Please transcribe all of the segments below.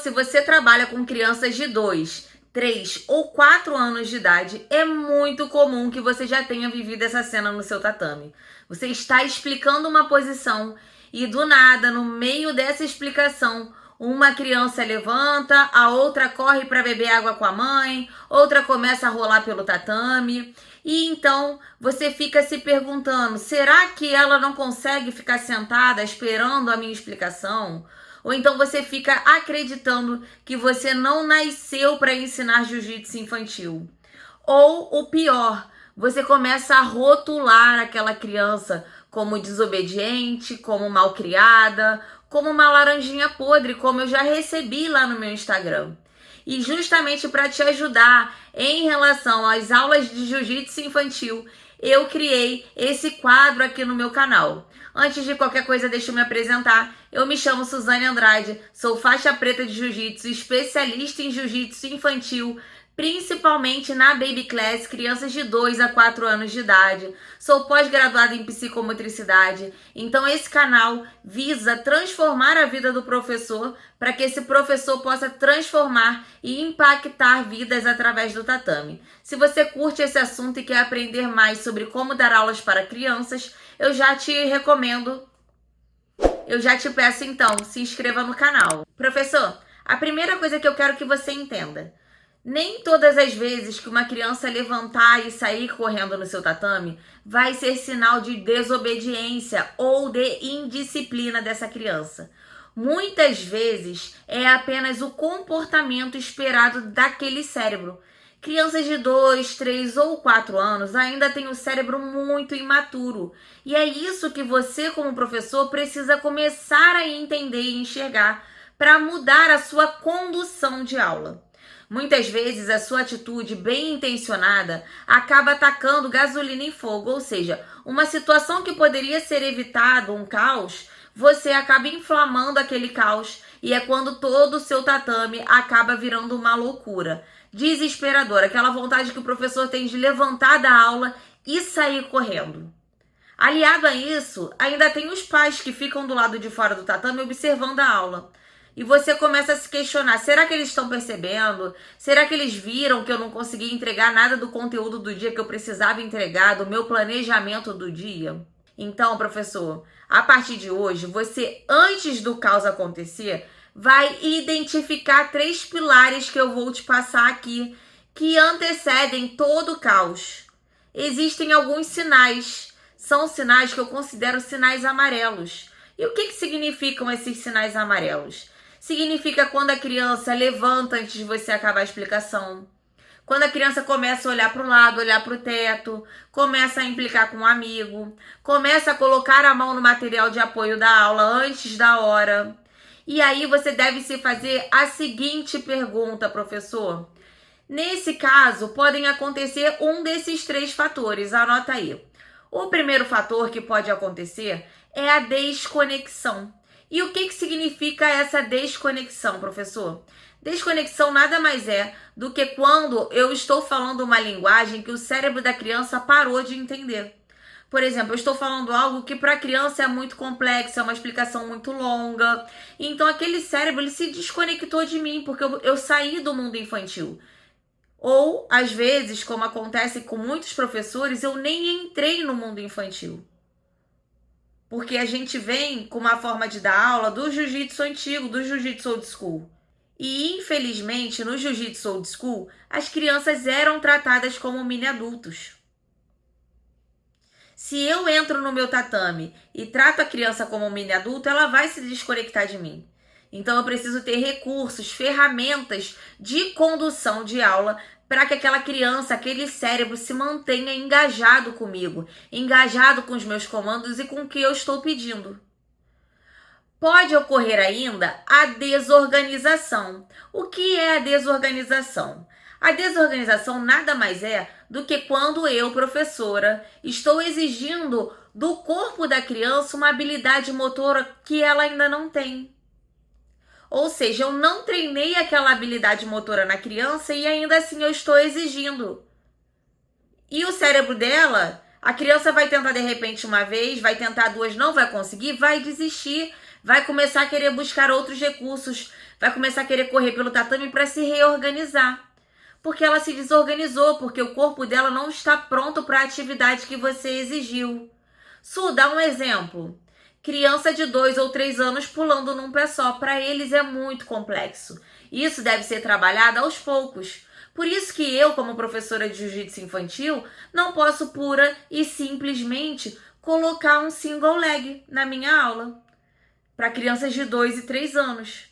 se você trabalha com crianças de 2, 3 ou 4 anos de idade, é muito comum que você já tenha vivido essa cena no seu tatame. Você está explicando uma posição e do nada, no meio dessa explicação, uma criança levanta, a outra corre para beber água com a mãe, outra começa a rolar pelo tatame. E então você fica se perguntando: será que ela não consegue ficar sentada esperando a minha explicação? Ou então você fica acreditando que você não nasceu para ensinar jiu-jitsu infantil. Ou o pior, você começa a rotular aquela criança como desobediente, como malcriada, como uma laranjinha podre, como eu já recebi lá no meu Instagram. E justamente para te ajudar em relação às aulas de jiu-jitsu infantil, eu criei esse quadro aqui no meu canal. Antes de qualquer coisa, deixa eu me apresentar. Eu me chamo Suzane Andrade, sou faixa preta de jiu-jitsu, especialista em jiu-jitsu infantil, principalmente na Baby Class, crianças de 2 a 4 anos de idade. Sou pós-graduada em psicomotricidade, então esse canal visa transformar a vida do professor para que esse professor possa transformar e impactar vidas através do tatame. Se você curte esse assunto e quer aprender mais sobre como dar aulas para crianças, eu já te peço então, se inscreva no canal. Professor, a primeira coisa que eu quero que você entenda: nem todas as vezes que uma criança levantar e sair correndo no seu tatame vai ser sinal de desobediência ou de indisciplina dessa criança. Muitas vezes é apenas o comportamento esperado daquele cérebro. Crianças de 2, 3 ou 4 anos ainda têm o cérebro muito imaturo. E é isso que você, como professor, precisa começar a entender e enxergar para mudar a sua condução de aula. Muitas vezes a sua atitude bem intencionada acaba atacando gasolina em fogo, ou seja, uma situação que poderia ser evitada, um caos, você acaba inflamando aquele caos e é quando todo o seu tatame acaba virando uma loucura desesperadora, aquela vontade que o professor tem de levantar da aula e sair correndo. Aliado a isso, ainda tem os pais que ficam do lado de fora do tatame observando a aula. E você começa a se questionar: será que eles estão percebendo? Será que eles viram que eu não consegui entregar nada do conteúdo do dia que eu precisava entregar, do meu planejamento do dia? Então, professor, a partir de hoje, você, antes do caos acontecer, vai identificar 3 pilares que eu vou te passar aqui, que antecedem todo o caos. Existem alguns sinais, são sinais que eu considero sinais amarelos. E o que significam esses sinais amarelos? Significa quando a criança levanta antes de você acabar a explicação. Quando a criança começa a olhar para o lado, olhar para o teto, começa a implicar com um amigo, começa a colocar a mão no material de apoio da aula antes da hora. E aí você deve se fazer a seguinte pergunta, professor. Nesse caso, podem acontecer um desses 3 fatores, anota aí. O primeiro fator que pode acontecer é a desconexão. E o que significa essa desconexão, professor? Desconexão nada mais é do que quando eu estou falando uma linguagem que o cérebro da criança parou de entender. Por exemplo, eu estou falando algo que para a criança é muito complexo, é uma explicação muito longa. Então aquele cérebro ele se desconectou de mim, porque eu saí do mundo infantil. Ou, às vezes, como acontece com muitos professores, eu nem entrei no mundo infantil. Porque a gente vem com uma forma de dar aula do jiu-jitsu antigo, do jiu-jitsu old school. E, infelizmente, no jiu-jitsu old school, as crianças eram tratadas como mini adultos. Se eu entro no meu tatame e trato a criança como um mini adulto, ela vai se desconectar de mim. Então eu preciso ter recursos, ferramentas de condução de aula para que aquela criança, aquele cérebro se mantenha engajado comigo, engajado com os meus comandos e com o que eu estou pedindo. Pode ocorrer ainda a desorganização. O que é a desorganização? A desorganização nada mais é do que quando eu, professora, estou exigindo do corpo da criança uma habilidade motora que ela ainda não tem. Ou seja, eu não treinei aquela habilidade motora na criança e ainda assim eu estou exigindo. E o cérebro dela, a criança vai tentar de repente uma vez, vai tentar 2, não vai conseguir, vai desistir, vai começar a querer buscar outros recursos, vai começar a querer correr pelo tatame para se reorganizar. Porque ela se desorganizou, porque o corpo dela não está pronto para a atividade que você exigiu. Su, dá um exemplo. Criança de 2 ou 3 anos pulando num pé só. Para eles é muito complexo. Isso deve ser trabalhado aos poucos. Por isso que eu, como professora de jiu-jitsu infantil, não posso pura e simplesmente colocar um single leg na minha aula para crianças de 2 e 3 anos.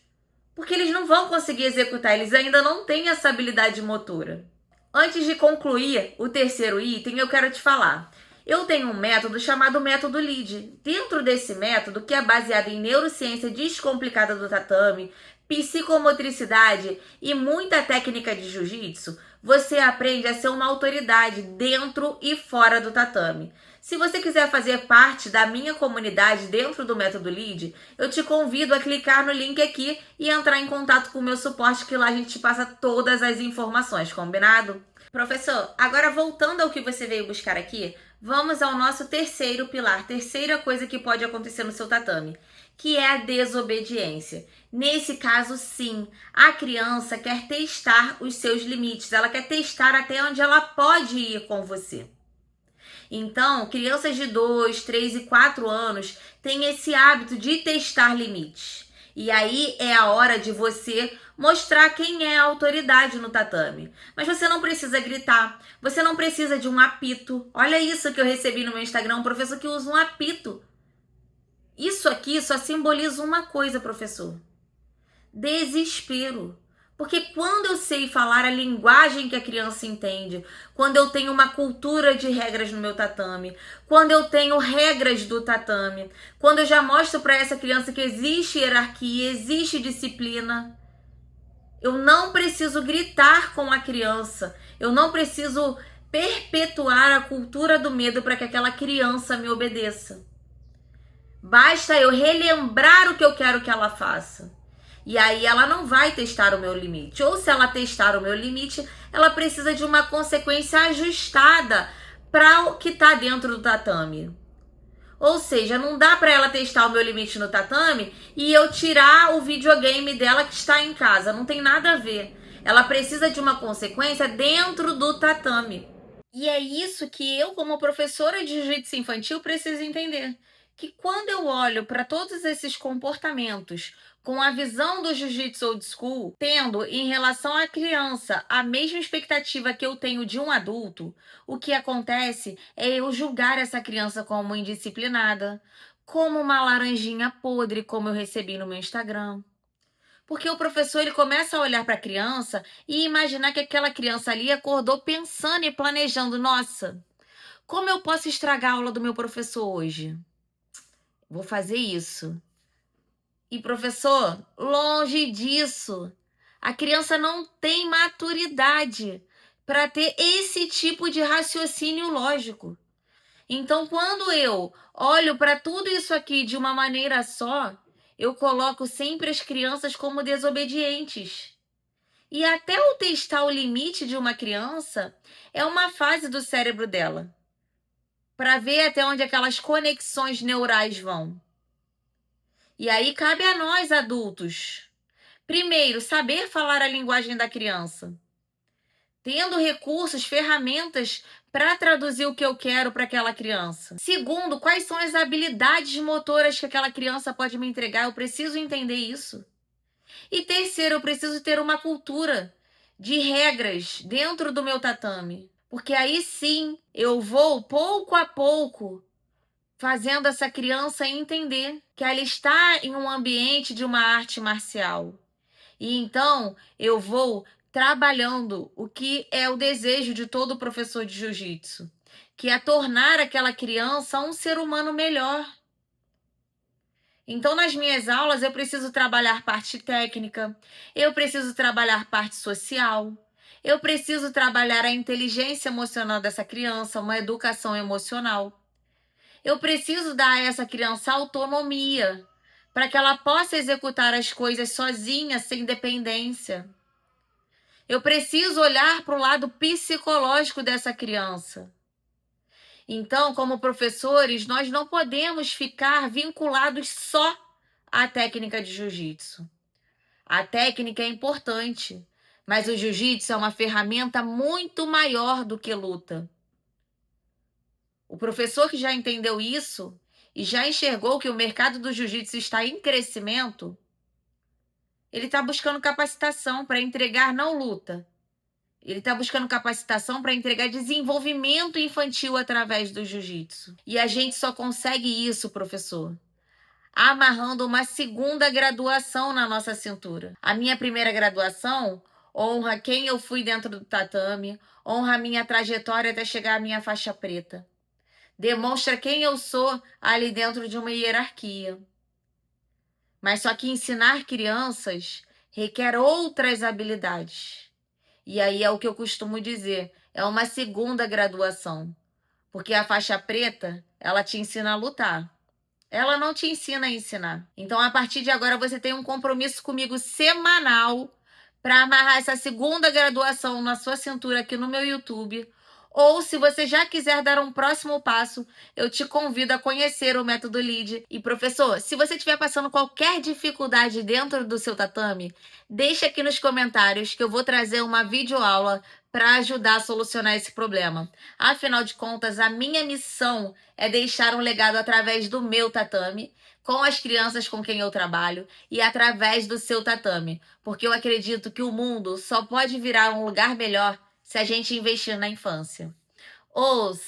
Porque eles não vão conseguir executar, eles ainda não têm essa habilidade motora. Antes de concluir o terceiro item, eu quero te falar. Eu tenho um método chamado método LEAD. Dentro desse método, que é baseado em neurociência descomplicada do tatame, psicomotricidade e muita técnica de jiu-jitsu, você aprende a ser uma autoridade dentro e fora do tatame. Se você quiser fazer parte da minha comunidade dentro do método LEAD, eu te convido a clicar no link aqui e entrar em contato com o meu suporte, que lá a gente te passa todas as informações, combinado? Professor, agora voltando ao que você veio buscar aqui, vamos ao nosso terceiro pilar, terceira coisa que pode acontecer no seu tatame, que é a desobediência. Nesse caso, sim, a criança quer testar os seus limites, ela quer testar até onde ela pode ir com você. Então, crianças de 2, 3 e 4 anos têm esse hábito de testar limites. E aí é a hora de você mostrar quem é a autoridade no tatame. Mas você não precisa gritar, você não precisa de um apito. Olha isso que eu recebi no meu Instagram, um professor que usa um apito. Isso aqui só simboliza uma coisa, professor: desespero. Porque quando eu sei falar a linguagem que a criança entende, quando eu tenho uma cultura de regras no meu tatame, quando eu tenho regras do tatame, quando eu já mostro para essa criança que existe hierarquia, existe disciplina, eu não preciso gritar com a criança, eu não preciso perpetuar a cultura do medo para que aquela criança me obedeça. Basta eu relembrar o que eu quero que ela faça. E aí ela não vai testar o meu limite. Ou se ela testar o meu limite, ela precisa de uma consequência ajustada para o que está dentro do tatame. Ou seja, não dá para ela testar o meu limite no tatame e eu tirar o videogame dela que está em casa. Não tem nada a ver. Ela precisa de uma consequência dentro do tatame. E é isso que eu, como professora de jiu-jitsu infantil, preciso entender. Que quando eu olho para todos esses comportamentos com a visão do jiu-jitsu old school, tendo em relação à criança a mesma expectativa que eu tenho de um adulto, o que acontece é eu julgar essa criança como indisciplinada, como uma laranjinha podre, como eu recebi no meu Instagram. Porque o professor ele começa a olhar para a criança e imaginar que aquela criança ali acordou pensando e planejando: nossa, como eu posso estragar a aula do meu professor hoje? Vou fazer isso. E professor, longe disso. A criança não tem maturidade para ter esse tipo de raciocínio lógico. Então, quando eu olho para tudo isso aqui de uma maneira só, eu coloco sempre as crianças como desobedientes. E até eu testar o limite de uma criança é uma fase do cérebro dela, para ver até onde aquelas conexões neurais vão. E aí cabe a nós, adultos, primeiro, saber falar a linguagem da criança, tendo recursos, ferramentas para traduzir o que eu quero para aquela criança. Segundo, quais são as habilidades motoras que aquela criança pode me entregar? Eu preciso entender isso. E terceiro, eu preciso ter uma cultura de regras dentro do meu tatame. Porque aí sim eu vou, pouco a pouco, fazendo essa criança entender que ela está em um ambiente de uma arte marcial. E então eu vou trabalhando o que é o desejo de todo professor de jiu-jitsu, que é tornar aquela criança um ser humano melhor. Então, nas minhas aulas, eu preciso trabalhar parte técnica, eu preciso trabalhar parte social, eu preciso trabalhar a inteligência emocional dessa criança, uma educação emocional. Eu preciso dar a essa criança autonomia, para que ela possa executar as coisas sozinha, sem dependência. Eu preciso olhar para o lado psicológico dessa criança. Então, como professores, nós não podemos ficar vinculados só a técnica de jiu-jitsu. A técnica é importante, mas o jiu-jitsu é uma ferramenta muito maior do que luta. O professor que já entendeu isso e já enxergou que o mercado do jiu-jitsu está em crescimento, ele está buscando capacitação para entregar não luta. Ele está buscando capacitação para entregar desenvolvimento infantil através do jiu-jitsu. E a gente só consegue isso, professor, amarrando uma segunda graduação na nossa cintura. A minha primeira graduação honra quem eu fui dentro do tatame, honra a minha trajetória até chegar à minha faixa preta. Demonstra quem eu sou ali dentro de uma hierarquia. Mas só que ensinar crianças requer outras habilidades. E aí é o que eu costumo dizer, é uma segunda graduação. Porque a faixa preta, ela te ensina a lutar. Ela não te ensina a ensinar. Então, a partir de agora, você tem um compromisso comigo semanal para amarrar essa segunda graduação na sua cintura aqui no meu YouTube. Ou, se você já quiser dar um próximo passo, eu te convido a conhecer o método LEAD. E, professor, se você estiver passando qualquer dificuldade dentro do seu tatame, deixa aqui nos comentários que eu vou trazer uma videoaula para ajudar a solucionar esse problema. Afinal de contas, a minha missão é deixar um legado através do meu tatame, com as crianças com quem eu trabalho e através do seu tatame, porque eu acredito que o mundo só pode virar um lugar melhor se a gente investir na infância. Os